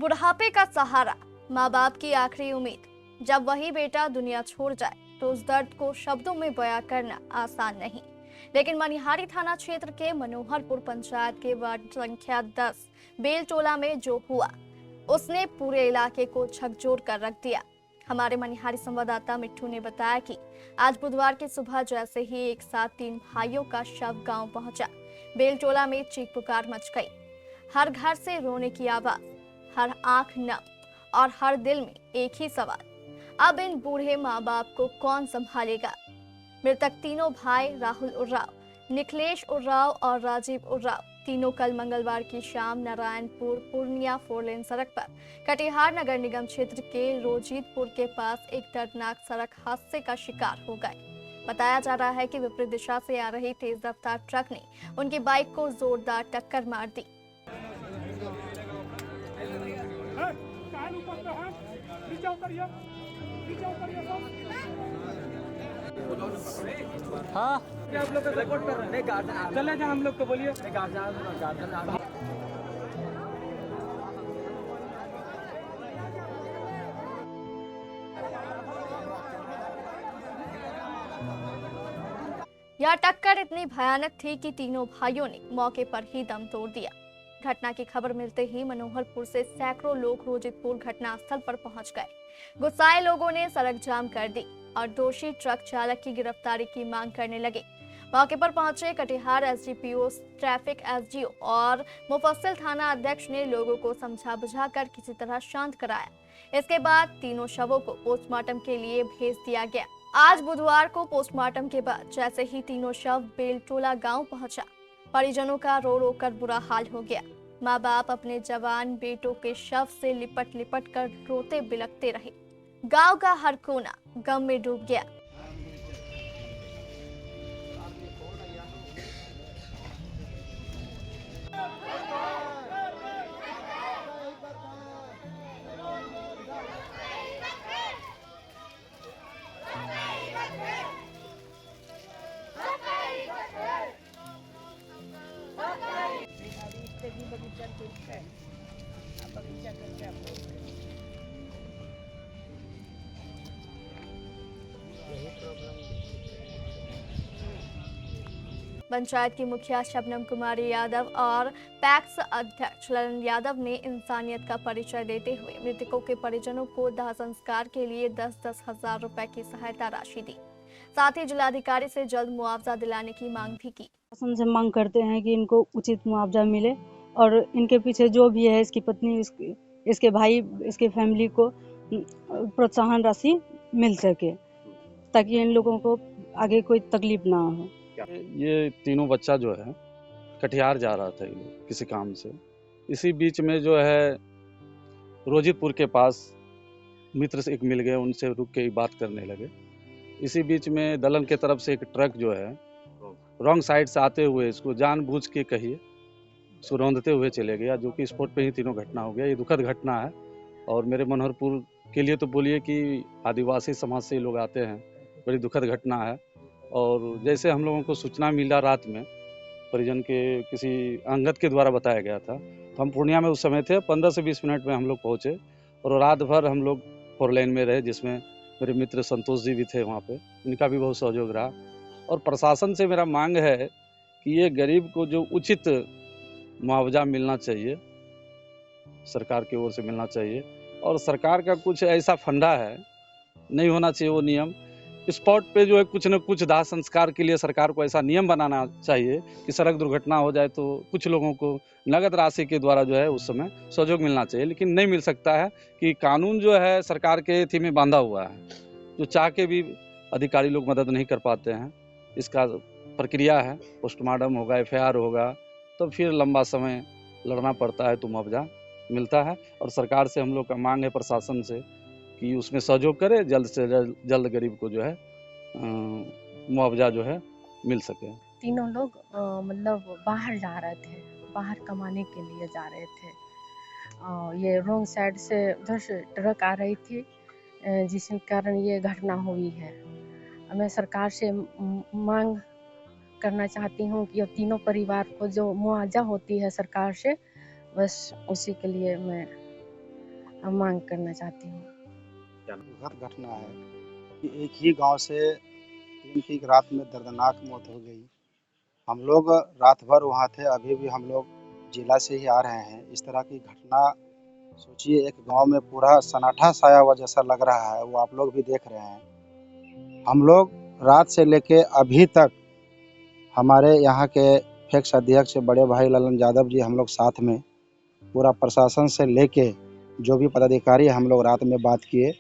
बुढ़ापे का सहारा, माँ बाप की आखिरी उम्मीद। जब वही बेटा दुनिया छोड़ जाए तो उस दर्द को शब्दों में बयां करना आसान नहीं। लेकिन मनिहारी थाना क्षेत्र के मनोहरपुर पंचायत के वार्ड संख्या 10 बेलटोला में जो हुआ उसने पूरे इलाके को झकझोर कर रख दिया। हमारे मनिहारी संवाददाता मिट्ठू ने बताया कि आज बुधवार की सुबह जैसे ही एक साथ 3 भाइयों का शव गांव पहुंचा, बेलटोला में चीख पुकार मच गई। हर घर से रोने की आवाज, हर आंख नम और हर दिल में एक ही सवाल, अब इन बूढ़े माँ बाप को कौन संभालेगा। मृतक तीनों भाई राहुल उर्राव, निखिलेश उर्राव और राजीव उर्राव तीनों कल मंगलवार की शाम नारायणपुर पूर्णिया 4 लेन सड़क पर कटिहार नगर निगम क्षेत्र के रोजीतपुर के पास एक दर्दनाक सड़क हादसे का शिकार हो गए। बताया जा रहा है कि विपरीत दिशा से आ रही तेज रफ्तार ट्रक ने उनकी बाइक को जोरदार टक्कर मार दी। हाँ क्या आप लोग का सपोर्ट कर रहे हैं? चले जाए हम लोग को बोलिए। यह टक्कर इतनी भयानक थी कि तीनों भाइयों ने मौके पर ही दम तोड़ दिया। घटना की खबर मिलते ही मनोहरपुर से सैकड़ों लोग रोजितपुर घटनास्थल पर पहुंच गए। गुस्साए लोगों ने सड़क जाम कर दी और दोषी ट्रक चालक की गिरफ्तारी की मांग करने लगे। मौके पर पहुंचे कटिहार एसडीपीओ, ट्रैफिक एसडीओ और मुफस्सिल थाना अध्यक्ष ने लोगों को समझा बुझाकर किसी तरह शांत कराया। इसके बाद तीनों शवों को पोस्टमार्टम के लिए भेज दिया गया। आज बुधवार को पोस्टमार्टम के बाद जैसे ही तीनों शव बेलटोला गांव पहुंचा, परिजनों का रो रो कर बुरा हाल हो गया। माँ बाप अपने जवान बेटों के शव से लिपट लिपट कर रोते बिलखते रहे। गांव का हर कोना गम में डूब गया। पंचायत की मुखिया शबनम कुमारी यादव और पैक्स अध्यक्ष ललन यादव ने इंसानियत का परिचय देते हुए मृतकों के परिजनों को दाह संस्कार के लिए 10-10 हजार रुपए की सहायता राशि दी। साथ ही जिलाधिकारी से जल्द मुआवजा दिलाने की मांग भी की। शासन से मांग करते हैं कि इनको उचित मुआवजा मिले और इनके पीछे जो भी है, इसकी पत्नी, इसके भाई, इसके फैमिली को प्रोत्साहन राशि मिल सके ताकि इन लोगों को आगे कोई तकलीफ ना हो। ये तीनों बच्चा जो है कटिहार जा रहा था ये लोग किसी काम से। इसी बीच में जो है रोजीतपुर के पास मित्र से एक मिल गए, उनसे रुक के बात करने लगे। इसी बीच में दलन के तरफ से एक ट्रक जो है रॉन्ग साइड से आते हुए इसको जानबूझ के कहिए उसको रौंदते हुए चले गया, जो कि स्पॉट पे ही तीनों घटना हो गया। ये दुखद घटना है और मेरे मनोहरपुर के लिए तो बोलिए कि आदिवासी समाज से लोग आते हैं, बड़ी दुखद घटना है। और जैसे हम लोगों को सूचना मिला रात में, परिजन के किसी अंगत के द्वारा बताया गया था, तो हम पूर्णिया में उस समय थे। 15 से 20 मिनट में हम लोग पहुँचे और रात भर हम लोग 4 लेन में रहे, जिसमें मेरे मित्र संतोष जी भी थे वहाँ पे। इनका भी बहुत सहयोग रहा। और प्रशासन से मेरा मांग है कि ये गरीब को जो उचित मुआवजा मिलना चाहिए, सरकार की ओर से मिलना चाहिए। और सरकार का कुछ ऐसा फंडा है, नहीं होना चाहिए वो नियम। स्पॉट पे जो है कुछ न कुछ दाह संस्कार के लिए सरकार को ऐसा नियम बनाना चाहिए कि सड़क दुर्घटना हो जाए तो कुछ लोगों को नगद राशि के द्वारा जो है उस समय सहयोग मिलना चाहिए। लेकिन नहीं मिल सकता है कि कानून जो है सरकार के थी में बांधा हुआ है, जो चाह के भी अधिकारी लोग मदद नहीं कर पाते हैं। इसका प्रक्रिया है, पोस्टमार्टम होगा, FIR होगा, तो फिर लंबा समय लड़ना पड़ता है तो मुआवजा मिलता है। और सरकार से हम लोग का मांग है प्रशासन से कि उसमें सहयोग करे, जल्द से जल्द गरीब को जो है मुआवजा जो है मिल सके। तीनों लोग मतलब बाहर जा रहे थे, बाहर कमाने के लिए जा रहे थे। ये रॉन्ग साइड से उधर से ट्रक आ रही थी, जिसके कारण ये घटना हुई है। मैं सरकार से मांग करना चाहती हूँ कि अब तीनों परिवार को जो मुआवजा होती है सरकार से, बस उसी के लिए मैं मांग करना चाहती हूँ। दुखद घटना है कि एक ही गांव से 3 की रात में दर्दनाक मौत हो गई। हम लोग रात भर वहाँ थे, अभी भी हम लोग जिला से ही आ रहे हैं। इस तरह की घटना सोचिए, एक गांव में पूरा सन्नाटा छाया हुआ जैसा लग रहा है, वो आप लोग भी देख रहे हैं। हम लोग रात से लेके अभी तक हमारे यहाँ के पैक्स अध्यक्ष बड़े भाई ललन यादव जी, हम लोग साथ में पूरा प्रशासन से लेके जो भी पदाधिकारी हम लोग रात में बात किए,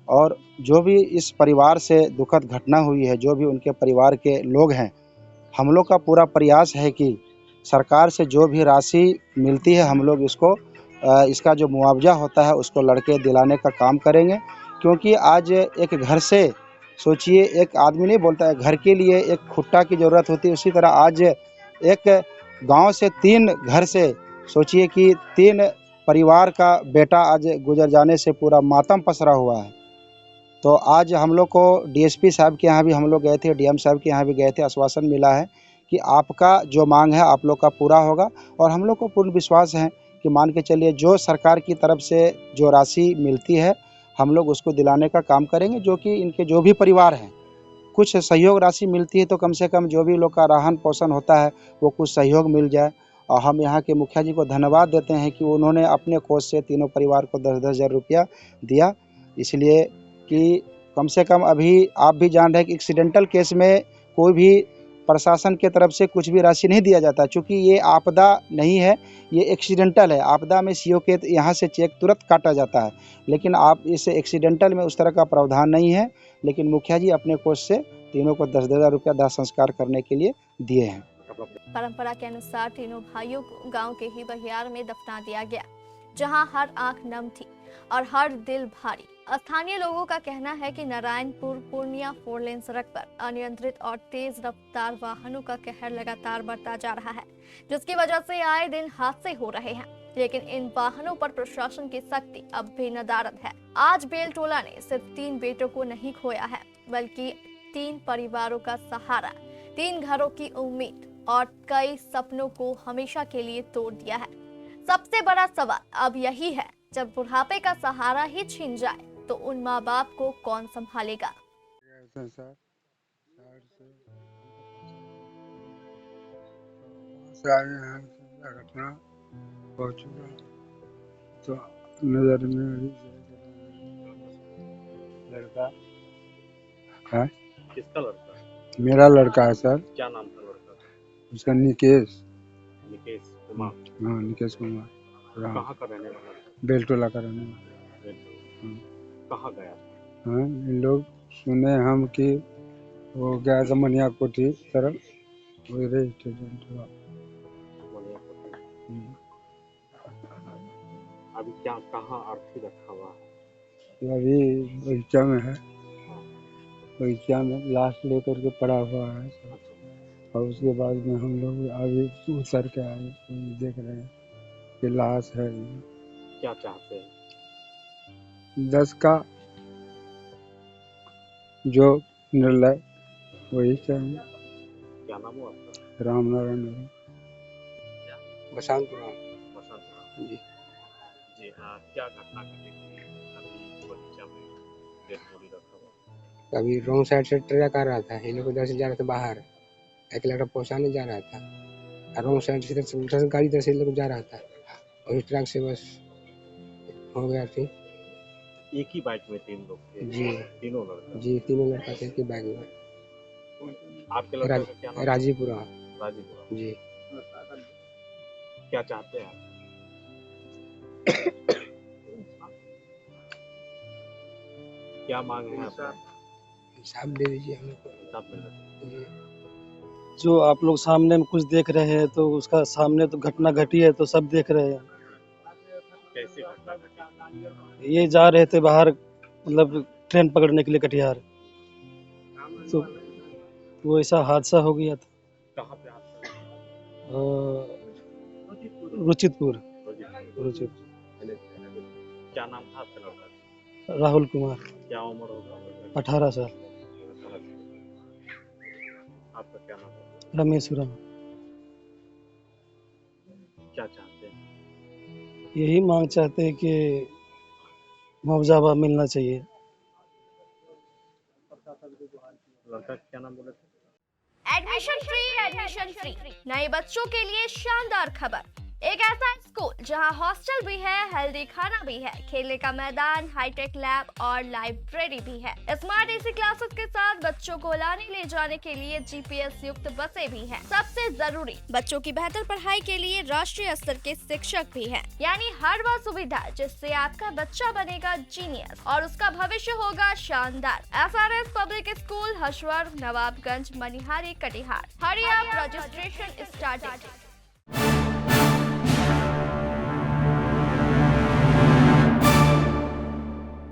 और जो भी इस परिवार से दुखद घटना हुई है, जो भी उनके परिवार के लोग हैं, हम लोग का पूरा प्रयास है कि सरकार से जो भी राशि मिलती है हम लोग इसका जो मुआवजा होता है उसको लड़के दिलाने का काम करेंगे। क्योंकि आज एक घर से सोचिए, एक आदमी नहीं बोलता है घर के लिए एक खुट्टा की ज़रूरत होती है, उसी तरह आज एक गांव से 3 घर से सोचिए कि 3 परिवार का बेटा आज गुजर जाने से पूरा मातम पसरा हुआ है। तो आज हम लोग को डीएसपी साहब के यहाँ भी हम लोग गए थे, डीएम साहब के यहाँ भी गए थे। आश्वासन मिला है कि आपका जो मांग है आप लोग का पूरा होगा, और हम लोग को पूर्ण विश्वास है कि मान के चलिए जो सरकार की तरफ से जो राशि मिलती है हम लोग उसको दिलाने का काम करेंगे। जो कि इनके जो भी परिवार हैं, कुछ सहयोग राशि मिलती है तो कम से कम जो भी लोग का रहन पोषण होता है वो कुछ सहयोग मिल जाए। और हम यहाँ के मुखिया जी को धन्यवाद देते हैं कि उन्होंने अपने कोष से तीनों परिवार को 10-10 हज़ार रुपया दिया। इसलिए कि कम से कम अभी आप भी जान रहे हैं कि एक्सीडेंटल केस में कोई भी प्रशासन के तरफ से कुछ भी राशि नहीं दिया जाता, चूँकि ये आपदा नहीं है, ये एक्सीडेंटल है। आपदा में सीओ के यहाँ से चेक तुरंत काटा जाता है, लेकिन आप इस एक्सीडेंटल में उस तरह का प्रावधान नहीं है। लेकिन मुखिया जी अपने कोष से तीनों को 10-10 हज़ार रुपया दाह संस्कार करने के लिए दिए हैं। परंपरा के अनुसार तीनों भाइयों को गांव के ही बहियार में दफना दिया गया, जहां हर आंख नम थी और हर दिल भारी। स्थानीय लोगों का कहना है कि नारायणपुर पूर्णिया 4 लेन सड़क पर अनियंत्रित और तेज रफ्तार वाहनों का कहर लगातार बढ़ता जा रहा है, जिसकी वजह से आए दिन हादसे हो रहे हैं। लेकिन इन वाहनों पर प्रशासन की सख्ती अब भी नदारद है। आज बेलटोला ने सिर्फ 3 बेटों को नहीं खोया है, बल्कि 3 परिवारों का सहारा, 3 घरों की उम्मीद और कई सपनों को हमेशा के लिए तोड़ दिया है। सबसे बड़ा सवाल अब यही है, जब बुढ़ापे का सहारा ही छिन जाए तो उन माँ बाप को कौन संभालेगा। घटना हो चुका तो नजर में अभी लड़का है। किसका लड़का? मेरा लड़का है सर। क्या नाम था लड़का का? उसका निकेश कुमार। हाँ, निकेश कुमार। कहाँ का रहने वाला था? बेलटोला का रहने वाला। कहाँ गया? हाँ, इन लोग सुने हम कि वो गया था मनिया कोठी तरफ, वही रेस्टोरेंट हुआ। अभी क्या कहाँ आरती रखा हुआ है? अभी बगीचा में है, बगीचा में लाश लेकर के पड़ा हुआ है। और उसके बाद में हम लोग अभी उतर के आए, देख रहे हैं कि लाश है। क्या चाहते हैं? 10 का जो निर्णय वही चाहिए। क्या नाम हुआ आपका? राम नारायण बसंत जी जी हाँ, क्या घटना घटी थी अभी बगीचा में डेड बॉडी रखा हुआ? अभी रॉन्ग साइड से ट्रक आ रहा था, इन लोग इधर से जा रहे थे बाहर, एक लड़का पहुंचाने जा रहा था, और रॉन्ग साइड से उधर से गाड़ी इधर से लोग जा रहा था, और ट्रक से बस हो गया थी। एक ही बाइक में 3 लोग थे? जी तीनों लड़का? जी, तीनों लड़का थे एक ही बैग में। आपके लड़का का क्या नाम? राजीपुरा। राजीपुरा जी। क्या चाहते हैं आप? क्या मांग है आपका? हिसाब दे दीजिए हम लोग को। हिसाब मिल रहा है? जो आप लोग सामने में कुछ देख रहे हैं तो उसका सामने तो घटना घटी है, तो सब देख रहे हैं। कैसे घटना घटी? ये जा रहे थे बाहर, मतलब ट्रेन पकड़ने के लिए कटिहार, तो वो ऐसा हादसा हो गया था। कहाँ पे हादसा? रुचितपुर। क्या नाम था आपके लड़का का? राहुल कुमार। क्या उम्र होगा? 18 साल। आपका क्या नाम है? रमेशपुरम। क्या चाहते हैं? यही मांग चाहते हैं कि मुआवजा मिलना चाहिए। एडमिशन फ्री नए बच्चों के लिए शानदार खबर। एक ऐसा स्कूल जहां हॉस्टल भी है, हेल्दी खाना भी है, खेलने का मैदान, हाईटेक लैब और लाइब्रेरी भी है। स्मार्ट एसी क्लासेस के साथ बच्चों को लाने ले जाने के लिए जीपीएस युक्त बसें भी हैं। सबसे जरूरी, बच्चों की बेहतर पढ़ाई के लिए राष्ट्रीय स्तर के शिक्षक भी हैं। यानी हर वह सुविधा जिससे आपका बच्चा बनेगा जीनियस और उसका भविष्य होगा शानदार। SRS public school, Hashwar, Nawabganj, Manihari, Katihar. Hurry up, registration started.